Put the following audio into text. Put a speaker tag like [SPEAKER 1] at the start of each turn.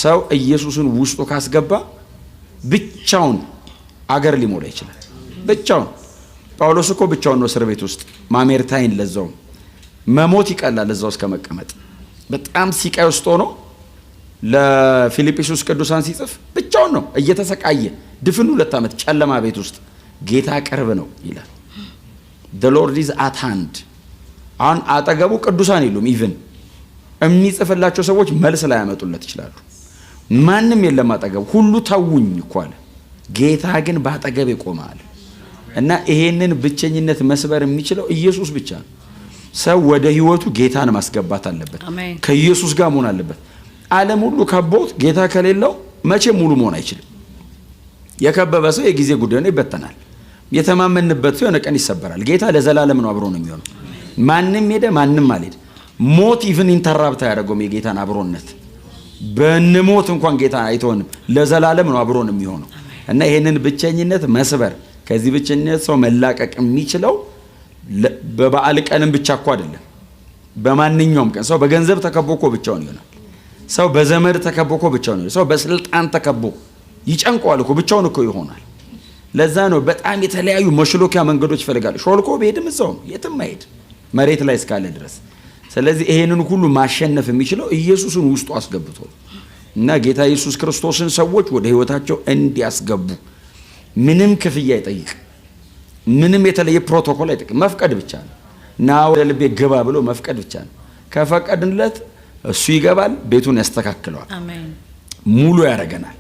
[SPEAKER 1] ሰው ኢየሱስን ውስጡ ካስገባ ብቻውን አገር ሊሞላ ይችላል ብቻውን ጳውሎስ እኮ ብቻውን ነው እስር ቤት ውስጥ ማሜርታይን ለዛው መሞት ይቀላል እዛው እስከ መቀመጥ በጣም ሲቃይ ውስጥ ሆኖ ለፊልጵስዩስ ቅዱሳን ሲጽፍ ብቻውን ነው እየተሰቃየ ድፍኑ 2 ዓመት ጨለማ ቤት ውስጥ ጌታ ቅርብ ነው ይላል the lord is at hand አሁን አጠገቡ ቅዱሳን ይሉም ኢቭን የሚጽፍላቸው ሰዎች መልስ ላይ ያመጡለት ይችላሉ ማንንም የለም አጠገቡ ሁሉ ተውኝ እኮ አለ ጌታ ግን ባጠገብ ይቆማል እና ይሄንን ብቸኝነት መስበር የሚችለው ኢየሱስ ብቻ ነው ሰው ወደ ህይወቱ ጌታን ማስገባት አለበት ከኢየሱስ ጋር መሆን አለበት ዓለም ሁሉ ከቦት ጌታ ከሌለው መቼ ሙሉ መሆን አይችልም የከበበ ሰው የጊዜ ጉዳይ ነው ይበተናል የተማመንበት ሰው የነቀን ይሰበራል ጌታ ለዘላለም ነው አብሮ ነው የሚሆነው ማንንም ሄደ ማንንም አልሄደ ሞት ኢቭን ኢንተራፕት ያደርገው የጌታን አብሮነት በእንሞት እንኳን ጌታ አይተውንም ለዘላለም ነው አብሮ ነው የሚሆነው እና ይሄንን ብቸኝነት መስበር ከዚህ ብቸኝነት ሰው መላቀቅ የሚችለው በበዓል ቀንም ብቻ እኮ አይደለም በማንኛውም ቀን ሰው በገንዘብ ተከቦ እኮ ብቻውን ይሆናል ሰው በዘመድ ተከቦ እኮ ብቻውን ይሆናል ሰው በስልጣን ተከቦ ይጨንቀዋል እኮ ብቻውን እኮ ይሆናል ለዛ ነው በጣም የተለያዩ መሽሎኪያ መንገዶች ይፈልጋሉ ሾልኮ በሄድም እዛው የትም አይሄድ መሬት ላይ እስካለ ድረስ ስለዚህ ይሄንን ሁሉ ማሸነፍ የሚችለው ኢየሱስን ውስጡ አስገብቶ እና ጌታ ኢየሱስ ክርስቶስን ሰዎች ወደ ህይወታቸው እንዲያስገቡ ምንም ክፍያ አይጠይቅ ምንም የተለየ ፕሮቶኮል አይጠይቅ መፍቀድ ብቻ ነው እና ወደ ልቤ ገባ ብሎ መፍቀድ ብቻ ነው ከፈቀድንለት እሱ ይገባል ቤቱን ያስተካክለዋል አሜን ሙሉ ያረጋናል